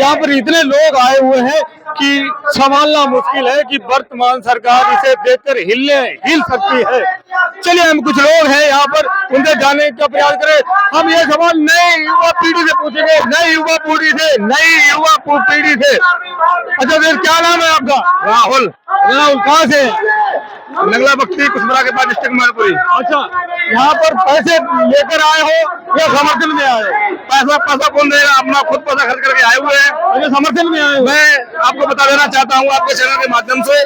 यहाँ पर इतने लोग आए हुए हैं कि संभालना मुश्किल है कि वर्तमान सरकार इसे देखकर हिल सकती है। चलिए हम कुछ लोग हैं यहाँ पर, उनसे जानने का प्रयास करें। हम ये सवाल नई युवा पीढ़ी से पूछेंगे, नई युवा पीढ़ी से। अच्छा फिर क्या नाम है आपका? राहुल राहुल, कहाँ से? नगला बख्ती कुशमरा के बाद डिस्ट्रिक्ट मैनपुरी। अच्छा, यहाँ पर पैसे लेकर आए हो या समर्थन में आए हो? पैसा कौन देगा, अपना खुद पैसा खर्च करके आए हुए हैं। अच्छा, समर्थन में आए हो? मैं आपको बता देना चाहता हूँ आपके चैनल के माध्यम से,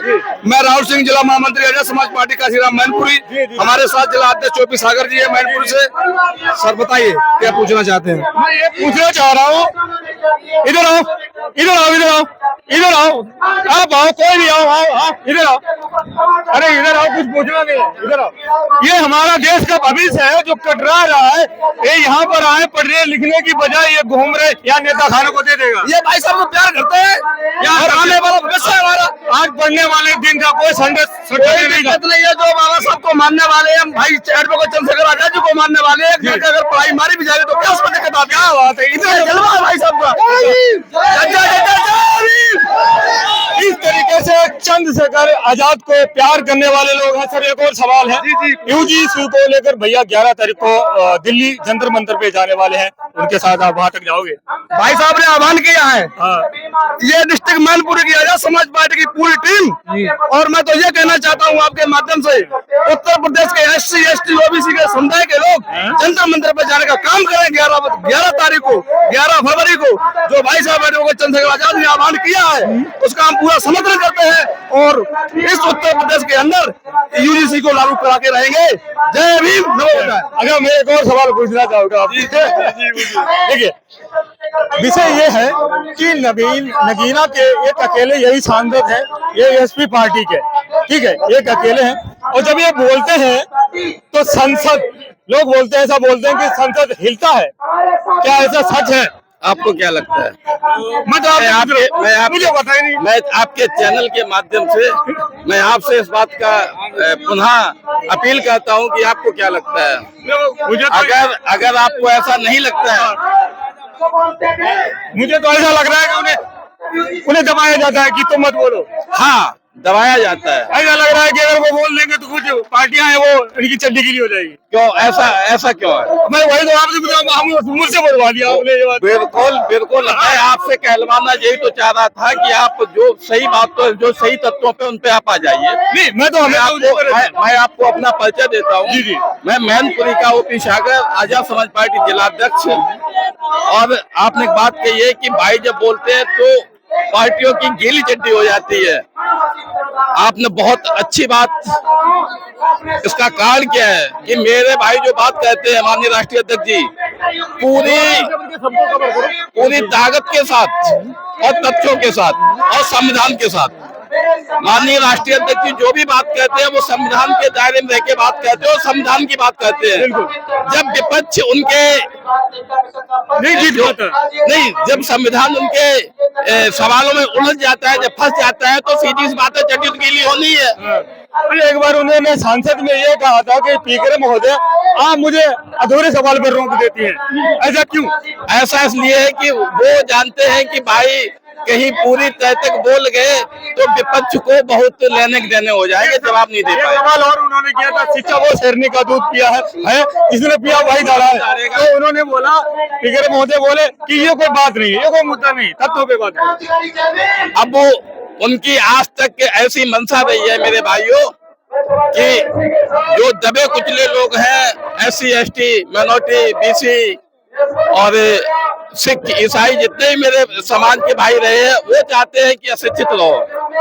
मैं राहुल सिंह, जिला महामंत्री आजाद समाज पार्टी काशीराम मैनपुरी। हमारे साथ जिला अध्यक्ष चौपी सागर जी है मैनपुरी से। सर बताइए क्या पूछना चाहते हैं? मैं ये पूछना चाह रहा हूँ, इधर आओ, इधर आओ, इधर आओ, इधर आओ, आप आओ, कोई भी आओ, आओ, इधर आओ। अरे इधर आओ, कुछ पूछना नहीं है, इधर आओ। ये हमारा देश का भविष्य है जो कटरा रहा है। ये यहाँ पर आए पढ़ने लिखने की बजाय ये घूम रहे, या नेता खाने को दे देगा। ये भाई साहब को प्यार करते हैं, यहाँ आने वाला भविष्य है हमारा। आज पढ़ने वाले दिन का कोई कोई दिक्कत नहीं है। जो बाबा साहब को मानने वाले हैं, भाई एडवोकेट चंद्रशेखर आजाद जी को मानने वाले हैं, अगर पढ़ाई मारी भी जाए तो क्या उसमें दिक्कत आती है? क्या बात है, इधर जलवा है भाई साहब का। इस तरीके से चंद्रशेखर आजाद को प्यार करने वाले लोग हैं। सर एक और सवाल है, यूजीसी को लेकर भैया 11 तारीख को दिल्ली जंतर मंतर पे जाने वाले हैं, उनके साथ आप वहां तक जाओगे? भाई साहब ने आह्वान किया है। ये डिस्ट्रिक्ट मैनपुरी की आजाद समाज पार्टी की पूरी टीम, और मैं तो ये कहना चाहता हूँ आपके माध्यम से, उत्तर प्रदेश के SC ST OBC के समुदाय के लोग जंतर मंतर पर जाने का काम करें। 11 तारीख को, 11 फरवरी को जो भाई साहब एडवोकेट चंद्रशेखर आजाद ने आह्वान किया है, उसका हम पूरा समर्थन करते हैं और इस उत्तर प्रदेश के अंदर यूजीसी को लागू करा के रहेंगे। जय भीम, नमो बुद्धाय। अगर मैं एक और सवाल पूछना चाहूंगा देखिए, विषय ये है कि नगीना के एक अकेले यही सांसद है, ये एसपी पार्टी के, ठीक है, एक अकेले हैं। और जब ये बोलते हैं तो संसद, लोग बोलते हैं, ऐसा बोलते हैं कि संसद हिलता है। क्या ऐसा सच है? आपको क्या लगता है? मैं आपके चैनल के माध्यम से मैं आपसे इस बात का पुनः अपील करता हूं कि आपको क्या लगता है? अगर आपको ऐसा नहीं लगता है, मुझे तो ऐसा लग रहा है कि उन्हें दबाया जाता है कि तुम मत बोलो। हाँ, दबाया जाता है। ऐसा लग रहा है कि अगर वो बोल देंगे तो कुछ पार्टियां हैं वो इनकी चड्डी गिली हो जाएगी। क्यों ऐसा क्यों है? मैं वही तो आपसे मुझसे बोलवा दिया आपने ये बात। बिल्कुल मैं आपसे कहलवाना यही तो चाह रहा था कि आप जो सही बात, तो जो सही तत्वों पे उन पे आप आ जाइए। नहीं, मैं आपको अपना परिचय देता हूँ। जी। मैं मैनपुरी का OP सागर, आजाद समाज पार्टी जिलाध्यक्ष। और आपने एक बात कही है कि भाई जब बोलते हैं तो पार्टियों की गीली चड्डी हो जाती है। आपने बहुत अच्छी बात, इसका कारण क्या है कि मेरे भाई जो बात कहते हैं माननीय राष्ट्रीय अध्यक्ष जी, पूरी ताकत के साथ और तथ्यों के साथ और संविधान के साथ, माननीय राष्ट्रीय अध्यक्ष जी जो भी बात कहते हैं वो संविधान के दायरे में रह के बात कहते हैं और संविधान की बात कहते हैं। जब विपक्ष उनके नहीं, जब संविधान उनके सवालों में उलझ जाता है, जब फंस जाता है, तो सीधी सी बात है चड्डी के लिए होनी है। अरे एक बार उन्होंने सांसद में ये कहा था कि स्पीकर महोदय आप मुझे अधूरे सवाल पर रोक देती हैं, ऐसा क्यों? ऐसा इसलिए है कि वो जानते हैं कि भाई कहीं पूरी तय तक बोल गए तो विपक्ष को बहुत लेने देने हो जाएंगे, जवाब नहीं दे पाए। सवाल और उन्होंने किया था, शिक्षा वो शेरनी का दूध पिया है इसने पिया वही दाड़ा है। तो उन्होंने बोला, स्पीकर महोदय बोले कि ये कोई बात नहीं है, ये कोई मुद्दा नहीं, तथ्यों पे बात है। अब वो उनकी आज तक ऐसी मंशा रही है मेरे भाइयों कि जो दबे कुचले लोग हैं, SC ST माइनॉरिटी BC और सिख ईसाई जितने भी मेरे समाज के भाई रहे हैं, वो चाहते हैं कि अशिक्षित रहो।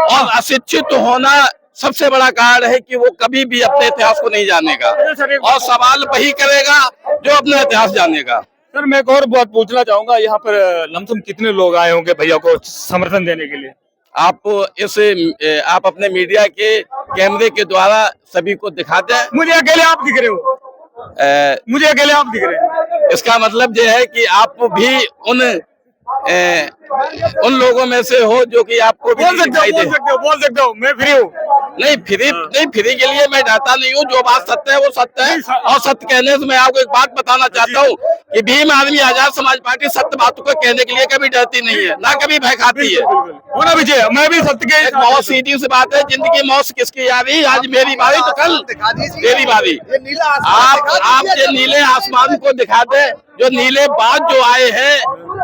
और अशिक्षित होना सबसे बड़ा कारण है कि वो कभी भी अपने इतिहास को नहीं जानेगा और सवाल वही करेगा जो अपना इतिहास जानेगा। सर मैं एक और बात पूछना चाहूंगा, यहाँ पर लमसम कितने लोग आए होंगे भैया को समर्थन देने के लिए? आप अपने मीडिया के कैमरे के द्वारा सभी को दिखा दें। मुझे अकेले आप दिख रहे हो, मुझे अकेले आप दिख रहे हैं। इसका मतलब ये है कि आप भी उन लोगों में से हो जो कि आपको भी बोल सकते हो, मैं फ्री हूँ। नहीं फ्री के लिए मैं डरता नहीं हूँ। जो बात सत्य है वो सत्य है, और सत्य कहने से मैं आपको एक बात बताना चाहता हूँ कि भीम आदमी आजाद समाज पार्टी सत्य बातों को कहने के लिए कभी डरती नहीं है, ना कभी भय खाती है। होना भी चाहिए, मैं भी सत्य के एक बहुत सीधी सी बात है, जिंदगी मौत किसकी यारी, आज मेरी बारी तो कल तेरी बारी। आप ये नीले आसमान को दिखा दे, जो नीले बात जो आए हैं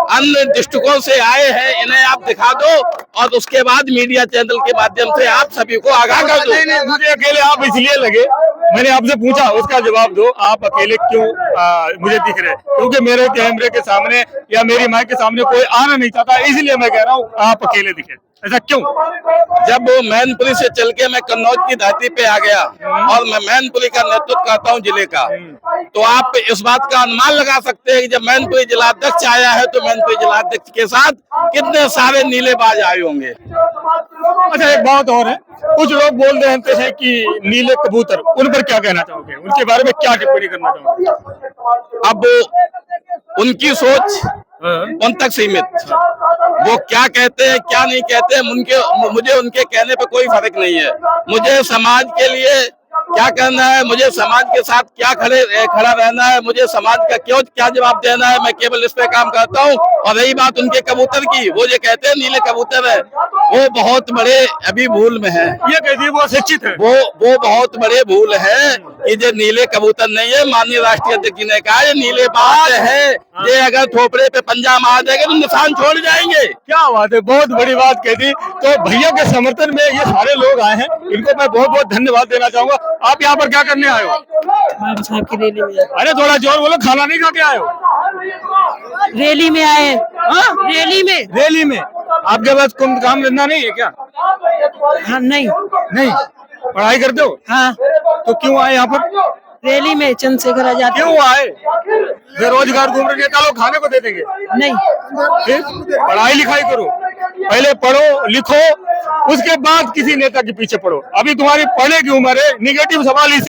अन्य दृष्टिकोण से आए हैं, इन्हें आप दिखा दो, और उसके बाद मीडिया चैनल के माध्यम से आप सभी को आगाह कर दो। नहीं, मुझे अकेले आप इसलिए लगे, मैंने आपसे पूछा, उसका जवाब दो। आप अकेले क्यों मुझे दिख रहे? क्योंकि मेरे कैमरे के सामने या मेरी माइक के सामने कोई आना नहीं चाहता, इसलिए मैं कह रहा हूँ आप अकेले दिखे। ऐसा क्यों? जब वो मैनपुरी से चल के मैं कन्नौज की धरती पे आ गया और मैं मैनपुरी का नेतृत्व करता हूँ जिले का, तो आप इस बात का अनुमान लगा सकते हैं कि जब मैनपुरी जिलाध्यक्ष आया है तो मैनपुरी जिलाध्यक्ष के साथ कितने सारे नीलेबाज आए होंगे। अच्छा, एक बात और है, कुछ लोग बोल रहे हैं कि नीले कबूतर, उन पर क्या कहना चाहोगे? उनके बारे में क्या टिप्पणी करना चाहोगे? अब उनकी सोच उन तक सीमित, वो क्या कहते हैं क्या नहीं कहते हैं, मुझे उनके कहने पे कोई फर्क नहीं है। मुझे समाज के लिए क्या करना है, मुझे समाज के साथ क्या खड़ा रहना है, मुझे समाज का क्या जवाब देना है, मैं केवल इस पे काम करता हूँ। और रही बात उनके कबूतर की, वो जो कहते हैं नीले कबूतर है, वो बहुत बड़े अभी भूल में है। ये कहती वो शिक्षित है, वो बहुत बड़े भूल है कि जो नीले कबूतर नहीं है। माननीय राष्ट्रीय अध्यक्ष जी ने कहा ये नीले बात है, ये अगर थोपड़े पे पंजा मार देंगे तो निशान छोड़ जाएंगे। क्या बात है, बहुत बड़ी बात कह दी। तो भैया के समर्थन में ये सारे लोग आए हैं, इनको मैं बहुत बहुत धन्यवाद देना चाहूंगा। आप यहाँ पर क्या करने आए हो? साहब की रैली में। अरे थोड़ा जोर बोलो, खाना नहीं खा के आए हो? रैली में आए। रैली में आपके पास कुछ काम धंधा नहीं है क्या? हाँ, नहीं पढ़ाई करते हो? हाँ, तो क्यों आए यहाँ पर? रैली में चंद्रशेखर आजाद। क्यों आए? बेरोजगार घूम रहे, नेता लोग खाने को दे देंगे? नहीं, फिर पढ़ाई लिखाई करो, पहले पढ़ो लिखो, उसके बाद किसी नेता के पीछे पढ़ो। अभी तुम्हारी पढ़ने की उम्र है। निगेटिव सवाल